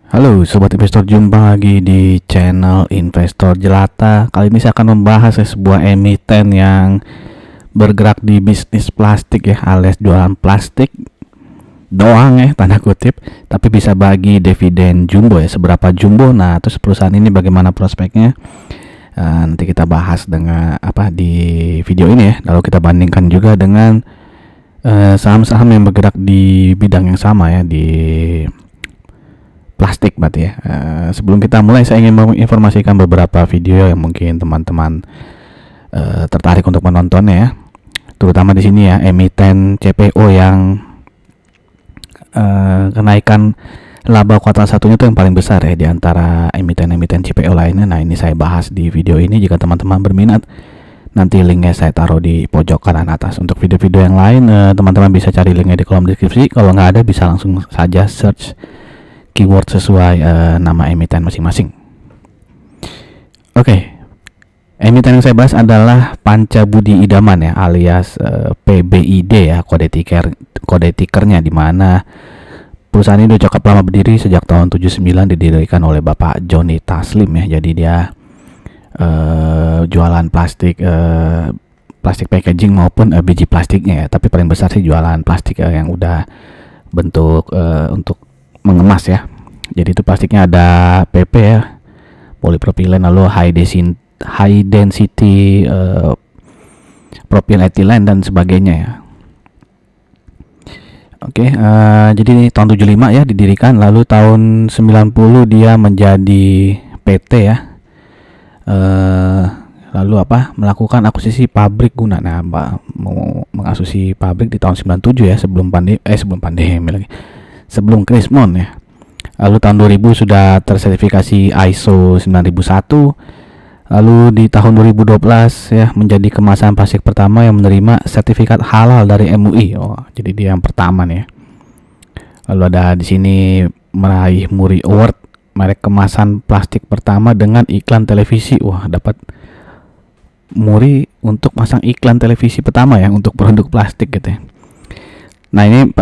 Halo Sobat Investor, jumpa lagi di channel Investor Jelata. Kali ini saya akan membahas sebuah emiten yang bergerak di bisnis plastik ya, alias jualan plastik doang ya, tanda kutip, tapi bisa bagi dividen jumbo ya. Seberapa jumbo? Nah, terus perusahaan ini bagaimana prospeknya? Nanti kita bahas dengan di video ini ya. Lalu kita bandingkan juga dengan saham-saham yang bergerak di bidang yang sama ya, di plastik berarti ya. Sebelum kita mulai, saya ingin menginformasikan beberapa video yang mungkin teman-teman tertarik untuk menontonnya ya. Terutama di sini ya, emiten CPO yang kenaikan laba kuartal satunya itu yang paling besar ya di antara emiten-emiten CPO lainnya. Nah, ini saya bahas di video ini. Jika teman-teman berminat, nanti linknya saya taruh di pojok kanan atas. Untuk video-video yang lain, teman-teman bisa cari linknya di kolom deskripsi. Kalau nggak ada, bisa langsung saja search keyword sesuai nama emiten masing-masing. Oke, emiten yang saya bahas adalah Pancabudi Idaman ya, alias PBID ya, kode tikernya, di mana perusahaan ini udah cukup lama berdiri, sejak tahun 79 didirikan oleh Bapak Joni Taslim ya. Jadi dia jualan plastik packaging maupun biji plastiknya ya, tapi paling besar sih jualan plastik yang udah bentuk untuk mengemas ya. Jadi itu plastiknya ada PP ya, polipropilen, lalu high density propylethylene dan sebagainya ya. Oke, jadi ini tahun 75 ya didirikan, lalu tahun 90 dia menjadi PT ya. Lalu melakukan akuisisi pabrik guna. Nah, mau mengakuisisi pabrik di tahun 97 ya, sebelum pandemi lagi. Sebelum Krismon ya. Lalu tahun 2000 sudah tersertifikasi ISO 9001. Lalu di tahun 2012 ya menjadi kemasan plastik pertama yang menerima sertifikat halal dari MUI. Oh, jadi dia yang pertama nih ya. Lalu ada di sini meraih Muri Award, merek kemasan plastik pertama dengan iklan televisi. Wah, dapat Muri untuk masang iklan televisi pertama ya untuk produk plastik gitu ya. Nah, ini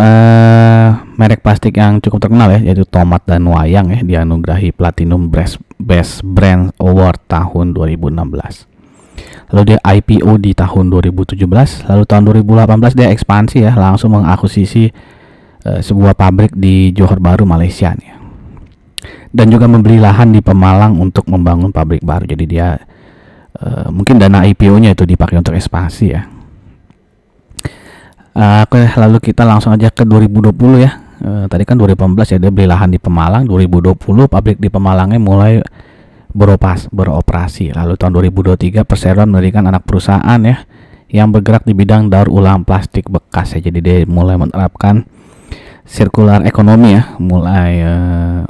merek plastik yang cukup terkenal ya, yaitu Tomat dan Wayang ya, dianugerahi Platinum Best Brand Award tahun 2016. Lalu dia IPO di tahun 2017, lalu tahun 2018 dia ekspansi ya, langsung mengakuisisi sebuah pabrik di Johor Bahru, Malaysia nih ya. Dan juga membeli lahan di Pemalang untuk membangun pabrik baru. Jadi dia mungkin dana IPO-nya itu dipakai untuk ekspansi ya. Oke, lalu kita langsung aja ke 2020 ya. Tadi kan 2018 ya dia beli lahan di Pemalang. 2020 pabrik di Pemalangnya mulai beroperasi. Lalu tahun 2023 Perseroan mendirikan anak perusahaan ya yang bergerak di bidang daur ulang plastik bekas ya. Jadi dia mulai menerapkan circular economy ya, mulai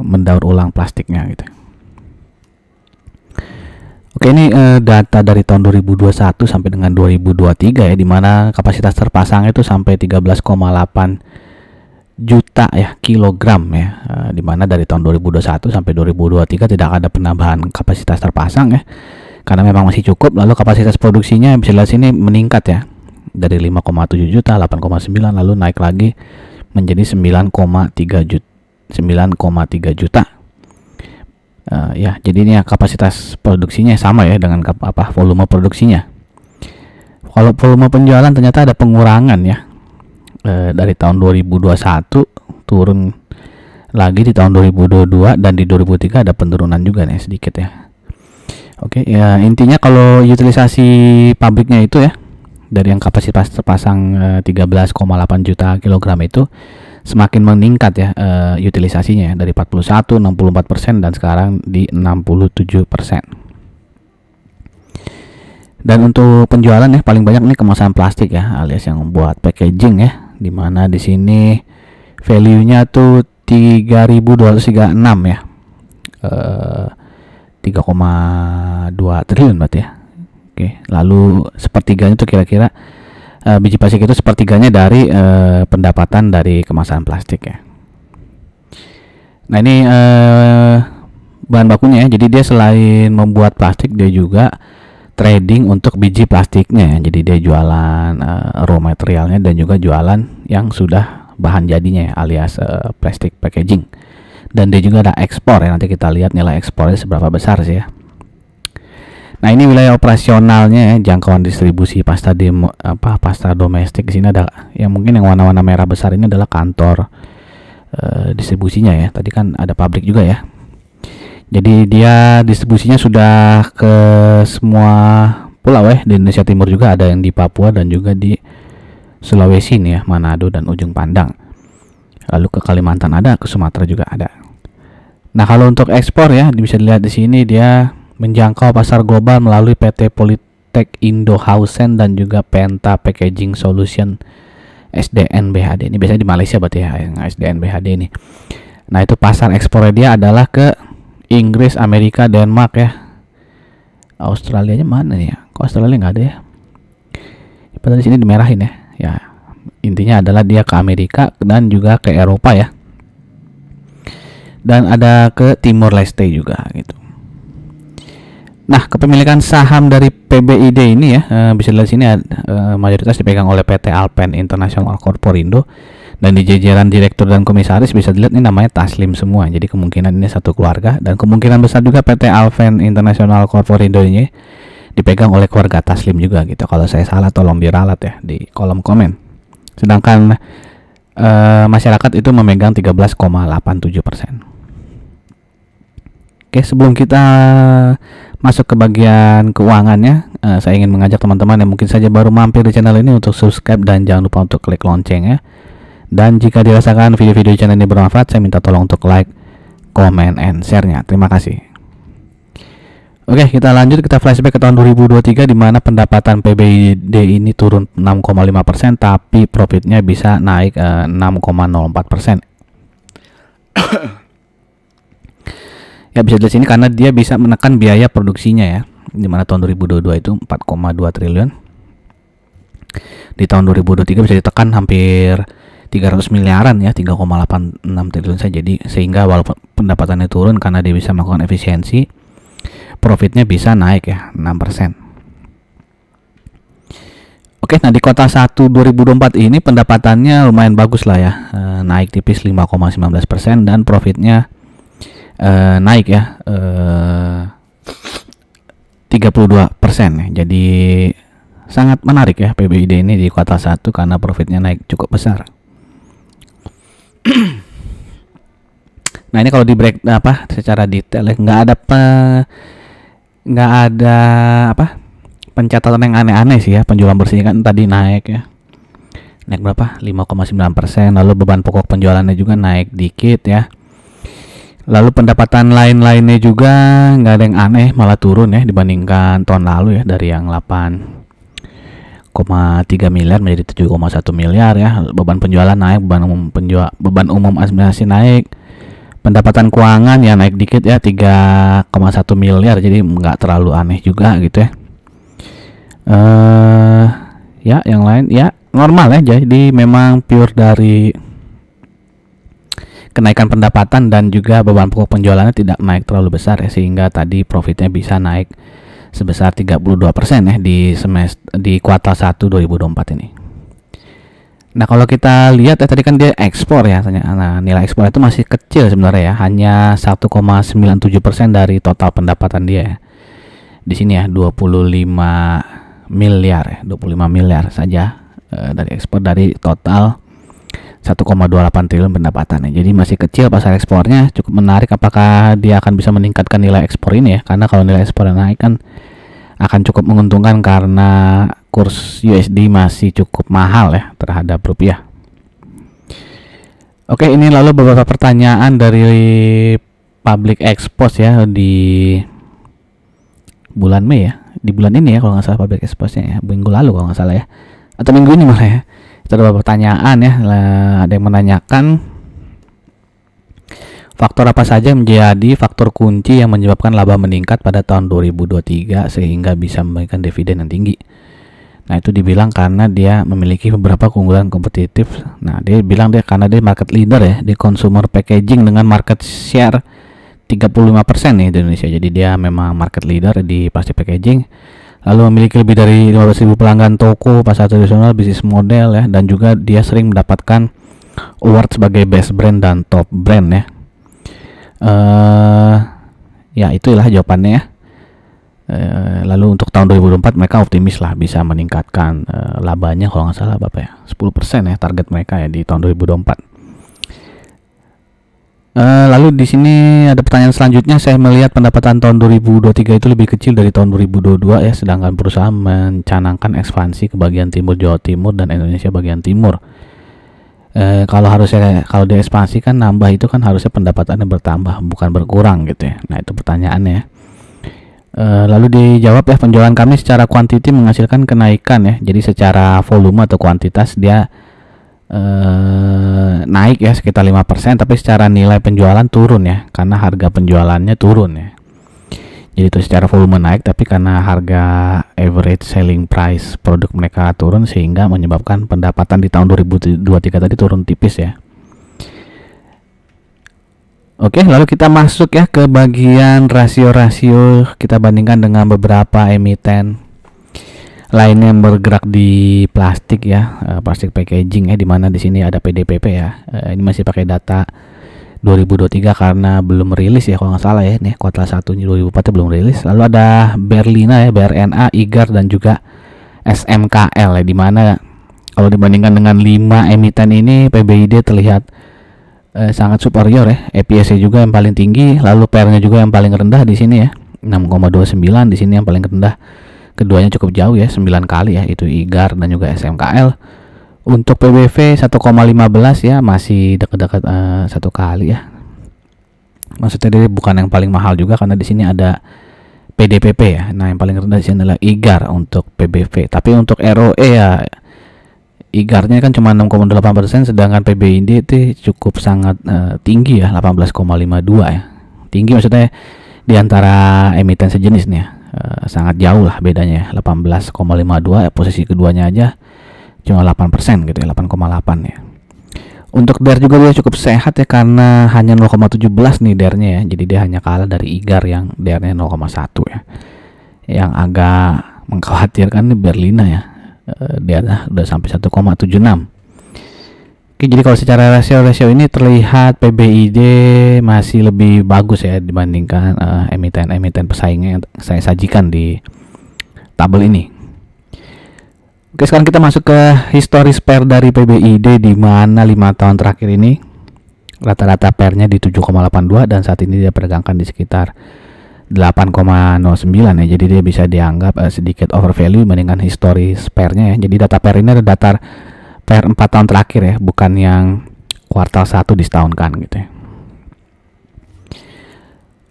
mendaur ulang plastiknya gitu. Oke, ini data dari tahun 2021 sampai dengan 2023 ya, di mana kapasitas terpasang itu sampai 13,8 juta ya kilogram ya, di mana dari tahun 2021 sampai 2023 tidak ada penambahan kapasitas terpasang ya, karena memang masih cukup. Lalu kapasitas produksinya bisa lihat sini meningkat ya, dari 5,7 juta, 8,9, lalu naik lagi menjadi 9,3 juta. Ya, jadi ini ya kapasitas produksinya sama ya dengan volume produksinya. Kalau volume penjualan ternyata ada pengurangan ya, dari tahun 2021 turun lagi di tahun 2022, dan di 2023 ada penurunan juga nih sedikit ya. Oke ya, intinya kalau utilisasi pabriknya itu ya, dari yang kapasitas terpasang 13,8 juta kilogram itu semakin meningkat ya utilisasinya ya, dari 41, 64% dan sekarang di 67%. Dan untuk penjualan ya paling banyak ini kemasan plastik ya, alias yang membuat packaging ya, dimana di sini value-nya tuh 3.236 ya, 3,2 triliun berarti ya. Oke, lalu sepertiganya tuh kira-kira biji plastik itu sepertiganya dari pendapatan dari kemasan plastik ya. Nah, ini bahan bakunya ya. Jadi dia selain membuat plastik, dia juga trading untuk biji plastiknya. Jadi dia jualan raw materialnya dan juga jualan yang sudah bahan jadinya ya, alias plastik packaging. dan dia juga ada ekspor ya. Nanti kita lihat nilai ekspornya seberapa besar sih ya. Nah, ini wilayah operasionalnya ya, jangkauan distribusi pasta pasta domestik. Di sini ada yang mungkin yang warna-warna merah besar ini adalah kantor distribusinya ya. Tadi kan ada pabrik juga ya. Jadi dia distribusinya sudah ke semua pulau ya. Di Indonesia Timur juga ada yang di Papua dan juga di Sulawesi nih ya, Manado dan Ujung Pandang. Lalu ke Kalimantan ada, ke Sumatera juga ada. Nah, kalau untuk ekspor ya, bisa dilihat di sini dia menjangkau pasar global melalui PT Polytech Indo Hausen dan juga Penta Packaging Solution SDN BHD. Ini biasanya di Malaysia berarti ya, yang SDN BHD ini. Nah, itu pasar ekspornya dia adalah ke Inggris, Amerika, Denmark ya. Australia nya mana nih ya? Kok Australia nggak ada ya? Padahal di sini dimerahin ya. Ya, intinya adalah dia ke Amerika dan juga ke Eropa ya. Dan ada ke Timor Leste juga gitu. Nah, kepemilikan saham dari PBID ini ya, bisa dilihat sini mayoritas dipegang oleh PT Alpen International Corporindo, dan di jajaran direktur dan komisaris bisa dilihat ini namanya Taslim semua. Jadi kemungkinan ini satu keluarga, dan kemungkinan besar juga PT Alpen International Corporindo ini dipegang oleh keluarga Taslim juga gitu. Kalau saya salah tolong diralat ya di kolom komen. Sedangkan masyarakat itu memegang 13,87%. Oke, sebelum kita masuk ke bagian keuangannya, saya ingin mengajak teman-teman yang mungkin saja baru mampir di channel ini untuk subscribe dan jangan lupa untuk klik loncengnya. Dan jika dirasakan video-video channel ini bermanfaat, saya minta tolong untuk like, comment, and share-nya. Terima kasih. Oke, kita lanjut, kita flashback ke tahun 2023 di mana pendapatan PBID ini turun 6,5%, tapi profitnya bisa naik 6,04%. Ya, bisa di sini karena dia bisa menekan biaya produksinya ya. Di mana tahun 2022 itu 4,2 triliun. Di tahun 2023 bisa ditekan hampir 300 miliaran ya, 3,86 triliun saja. Jadi sehingga walaupun pendapatannya turun karena dia bisa melakukan efisiensi, profitnya bisa naik ya 6%. Oke, nah di kuartal 1 2024 ini pendapatannya lumayan bagus lah ya, naik tipis 5,19% dan profitnya naik ya 32% ya. Jadi sangat menarik ya PBID ini di kuartal 1 karena profitnya naik cukup besar. Nah, ini kalau di break secara detail ya, nggak ada pencatatan yang aneh-aneh sih ya. Penjualan bersihnya kan tadi naik ya, naik berapa, 5,9%. Lalu beban pokok penjualannya juga naik dikit ya. Lalu pendapatan lain-lainnya juga nggak ada yang aneh, malah turun ya dibandingkan tahun lalu ya, dari yang 8,3 miliar menjadi 7,1 miliar ya. Beban penjualan naik, beban umum administrasi naik. Pendapatan keuangan ya naik dikit ya, 3,1 miliar, jadi nggak terlalu aneh juga gitu ya. Ya yang lain ya normal ya, jadi memang pure dari kenaikan pendapatan dan juga beban pokok penjualannya tidak naik terlalu besar ya, sehingga tadi profitnya bisa naik sebesar 32% ya di kuartal 1 2024 ini. Nah, kalau kita lihat ya tadi kan dia ekspor ya, nah nilai ekspor itu masih kecil sebenarnya ya, hanya 1,97% dari total pendapatan dia ya. Di sini ya 25 miliar saja dari ekspor dari total 1,28 triliun pendapatannya. Jadi masih kecil pasar ekspornya, cukup menarik apakah dia akan bisa meningkatkan nilai ekspor ini ya, karena kalau nilai ekspor naik kan akan cukup menguntungkan karena kurs USD masih cukup mahal ya terhadap rupiah. Oke, ini lalu beberapa pertanyaan dari public expose ya di bulan Mei ya, di bulan ini ya kalau nggak salah public expose-nya ya, minggu lalu kalau nggak salah ya, atau minggu ini malah ya. Itu ada beberapa pertanyaan ya, ada yang menanyakan faktor apa saja yang menjadi faktor kunci yang menyebabkan laba meningkat pada tahun 2023 sehingga bisa memberikan dividen yang tinggi. Nah, itu dibilang karena dia memiliki beberapa keunggulan kompetitif. Nah, dia bilang karena dia market leader ya di consumer packaging dengan market share 35% nih di Indonesia. Jadi dia memang market leader di plastik packaging. Lalu memiliki lebih dari 15.000 pelanggan toko, pasar tradisional, bisnis model ya, dan juga dia sering mendapatkan award sebagai best brand dan top brand ya. Ya itulah jawabannya ya. Lalu untuk tahun 2024 mereka optimis lah bisa meningkatkan labanya kalau nggak salah Bapak ya 10% ya target mereka ya di tahun 2024. Lalu di sini ada pertanyaan selanjutnya, saya melihat pendapatan tahun 2023 itu lebih kecil dari tahun 2022 ya, sedangkan perusahaan mencanangkan ekspansi ke bagian timur Jawa Timur dan Indonesia bagian timur. Kalau diekspansi kan nambah, itu kan harusnya pendapatannya bertambah bukan berkurang gitu ya. Nah itu pertanyaannya. Lalu dijawab ya, penjualan kami secara kuantiti menghasilkan kenaikan ya, jadi secara volume atau kuantitas dia naik ya sekitar 5%, tapi secara nilai penjualan turun ya karena harga penjualannya turun ya. Jadi itu secara volume naik, tapi karena harga average selling price produk mereka turun sehingga menyebabkan pendapatan di tahun 2023 tadi turun tipis ya. Oke, lalu kita masuk ya ke bagian rasio-rasio, kita bandingkan dengan beberapa emiten lainnya yang bergerak di plastik ya, plastik packaging ya, dimana di sini ada PDPP ya. Ini masih pakai data 2023 karena belum rilis ya kalau nggak salah ya, nih kuartal 1 2004 belum rilis. Lalu ada Berlina ya, BRNA, IGAR dan juga SMKL ya, dimana kalau dibandingkan dengan 5 emiten ini PBID terlihat sangat superior ya. EPS juga yang paling tinggi, lalu PR-nya juga yang paling rendah di sini ya, 6,29. Di sini yang paling rendah, keduanya cukup jauh ya, 9 kali ya, itu IGAR dan juga SMKL. Untuk PBV 1,15 ya, masih dekat-dekat 1 kali ya. Maksudnya dia bukan yang paling mahal juga karena di sini ada PDPP ya. Nah, yang paling rendah di sini adalah IGAR untuk PBV. Tapi untuk ROE ya, IGAR-nya kan cuma 6,8%, sedangkan PBID itu cukup sangat tinggi ya, 18,52 ya. Tinggi maksudnya di antara emiten sejenis nih ya, sangat jauh lah bedanya ya, 18,52 ya, posisi keduanya aja cuma 8% gitu ya, 8,8 ya. Untuk DER juga dia cukup sehat ya karena hanya 0,17 nih DER-nya ya. Jadi dia hanya kalah dari IGAR yang DER-nya 0,1 ya. Yang agak mengkhawatirkan nih Berlina ya. Dia udah sampai 1,76. Oke, jadi kalau secara rasio ini terlihat PBID masih lebih bagus ya dibandingkan emiten-emiten pesaingnya yang saya sajikan di tabel ini. Oke, sekarang kita masuk ke historis PER dari PBID, di mana 5 tahun terakhir ini rata-rata PER-nya di 7,82 dan saat ini dia perdagangkan di sekitar 8,09 ya. Jadi dia bisa dianggap sedikit overvalue dibandingkan historis PER-nya ya. Jadi data PER ini ada data PER 4 tahun terakhir ya, bukan yang kuartal 1 disetahunkan gitu ya.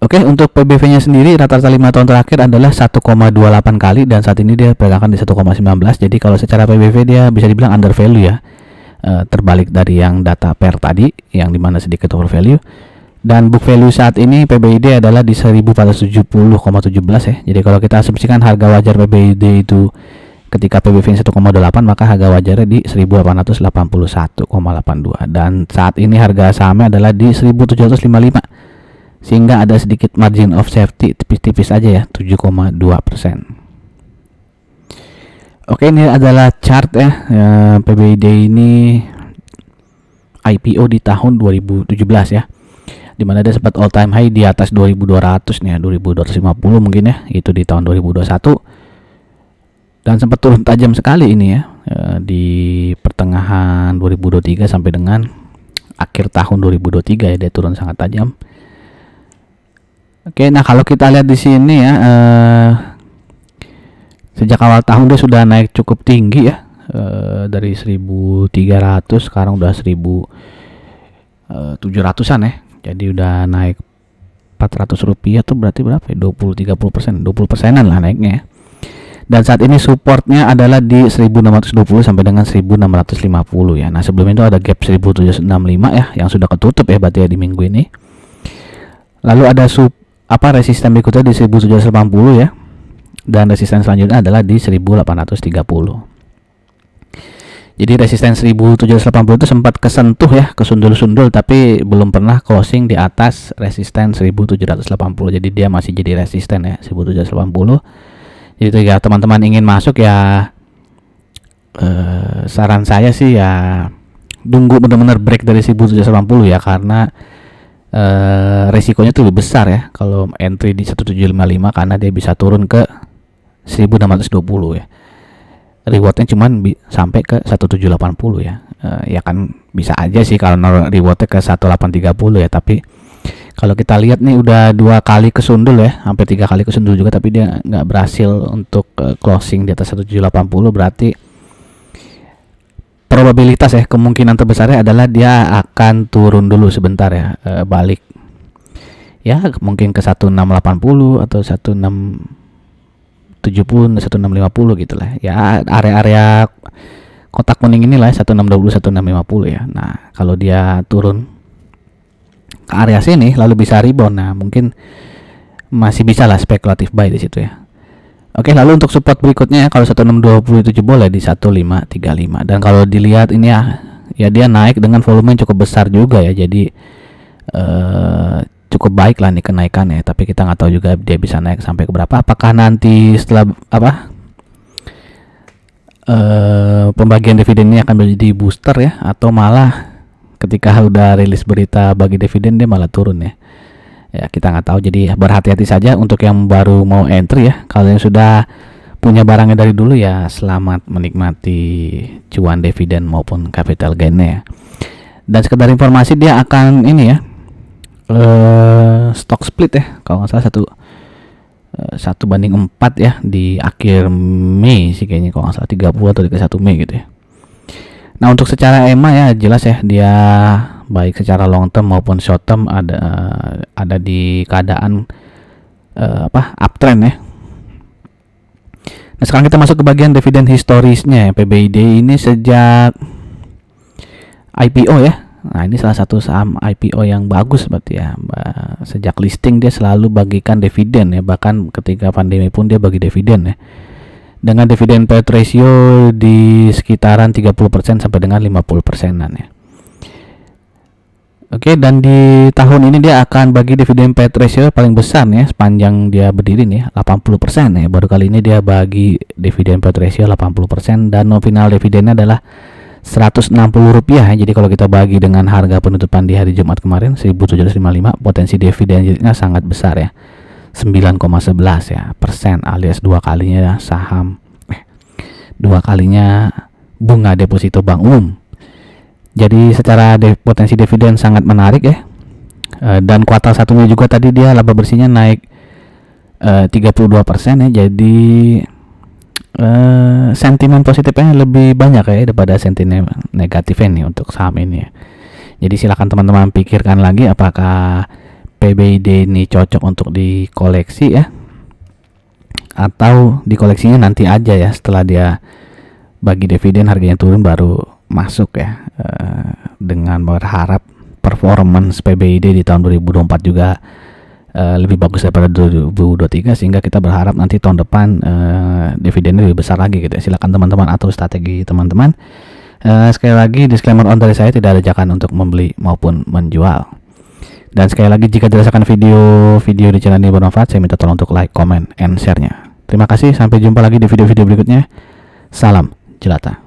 Oke, untuk PBV-nya sendiri rata-rata 5 tahun terakhir adalah 1,28 kali dan saat ini dia perdagangkan di 1,19. Jadi kalau secara PBV dia bisa dibilang undervalue ya. Terbalik dari yang data PER tadi yang dimana sedikit overvalue. Dan book value saat ini PBID adalah di 1470,17 ya. Jadi kalau kita asumsikan harga wajar PBID itu ketika PBV 1,8, maka harga wajarnya di 1881,82 dan saat ini harga sahamnya adalah di 1755, sehingga ada sedikit margin of safety tipis-tipis aja ya, 7,2%. Oke, ini adalah chart ya, PBID ini IPO di tahun 2017 ya, dimana dia sempat all time high di atas 2200 nih ya, 2250 mungkin ya, itu di tahun 2021, dan sempat turun tajam sekali ini ya, di pertengahan 2023 sampai dengan akhir tahun 2023 ya, dia turun sangat tajam. Oke, nah kalau kita lihat di sini ya, sejak awal tahun dia sudah naik cukup tinggi ya, dari 1300 sekarang udah 1700-an ya. Jadi udah naik 400 rupiah tuh berarti berapa ya? 20-30%, 20%-an lah naiknya ya. Dan saat ini supportnya adalah di 1620 sampai dengan 1650 ya. Nah sebelum itu ada gap 1765 ya, yang sudah ketutup ya berarti ya di minggu ini. Lalu ada resisten berikutnya di 1780 ya. Dan resisten selanjutnya adalah di 1830. Jadi resisten 1780 itu sempat kesentuh ya, kesundul-sundul, tapi belum pernah closing di atas resisten 1780. Jadi dia masih jadi resisten ya, 1780. Jadi ya teman-teman ingin masuk ya, saran saya sih ya tunggu benar-benar break dari 1780 ya, karena resikonya tuh lebih besar ya kalau entry di 1755 karena dia bisa turun ke 1620 ya. Rewardnya cuman sampai ke 1780 ya. Ya kan bisa aja sih kalau rewardnya ke 1830 ya, tapi kalau kita lihat nih udah 2 kali kesundul ya, hampir 3 kali kesundul juga, tapi dia nggak berhasil untuk closing di atas 1780. Berarti probabilitas ya, kemungkinan terbesarnya adalah dia akan turun dulu sebentar ya, balik ya mungkin ke 1680 atau 1670, 1650 gitu lah ya, area-area kotak kuning inilah 1620, 1650 ya. Nah kalau dia turun ke area sini lalu bisa rebound, nah mungkin masih bisa lah spekulatif buy di situ ya. Oke, lalu untuk support berikutnya kalau 1627 boleh di 1535, dan kalau dilihat ini ya dia naik dengan volume yang cukup besar juga ya, jadi cukup baik lah nih kenaikannya, tapi kita nggak tahu juga dia bisa naik sampai ke berapa. Apakah nanti setelah pembagian dividen ini akan menjadi booster ya, atau malah ketika udah rilis berita bagi dividen dia malah turun ya. Ya kita nggak tahu, jadi berhati-hati saja untuk yang baru mau entry ya. Kalau yang sudah punya barangnya dari dulu ya selamat menikmati cuan dividen maupun capital gainnya ya. Dan sekedar informasi dia akan ini ya, stock split ya kalau nggak salah 1:4 ya di akhir Mei sih kayaknya, kalau nggak salah 30 atau 31 Mei gitu ya. Nah untuk secara EMA ya jelas ya dia baik secara long term maupun short term ada di keadaan uptrend ya. Nah sekarang kita masuk ke bagian dividen historisnya ya. PBID ini sejak IPO ya. Nah ini salah satu saham IPO yang bagus berarti ya. Sejak listing dia selalu bagikan dividen ya, bahkan ketika pandemi pun dia bagi dividen ya, dengan dividen payout ratio di sekitaran 30% sampai dengan 50%-an ya. Oke, dan di tahun ini dia akan bagi dividen payout ratio paling besar nih ya, sepanjang dia berdiri nih 80% ya. Baru kali ini dia bagi dividen payout ratio 80% dan nominal dividennya adalah Rp160 ya. Jadi kalau kita bagi dengan harga penutupan di hari Jumat kemarin 1755, potensi dividennya sangat besar ya. 9,11 ya persen, alias 2 kalinya saham 2 kalinya bunga deposito bank umum. Jadi secara potensi dividen sangat menarik ya. Dan kuartal satunya juga tadi dia laba bersihnya naik 32% ya. Jadi sentimen positifnya lebih banyak ya daripada sentimen negatifnya nih untuk saham ini ya. Jadi silakan teman-teman pikirkan lagi apakah PBID ini cocok untuk dikoleksi ya, atau dikoleksinya nanti aja ya setelah dia bagi dividen harganya turun baru masuk ya, dengan berharap performance PBID di tahun 2024 juga lebih bagus daripada 2023, sehingga kita berharap nanti tahun depan dividennya lebih besar lagi gitu ya. Silakan teman-teman atur strategi teman-teman. Sekali lagi disclaimer on dari saya, tidak ada ajakan untuk membeli maupun menjual. Dan sekali lagi jika dirasakan video di channel ini bermanfaat, saya minta tolong untuk like, comment, and share-nya. Terima kasih, sampai jumpa lagi di video-video berikutnya. Salam jelata.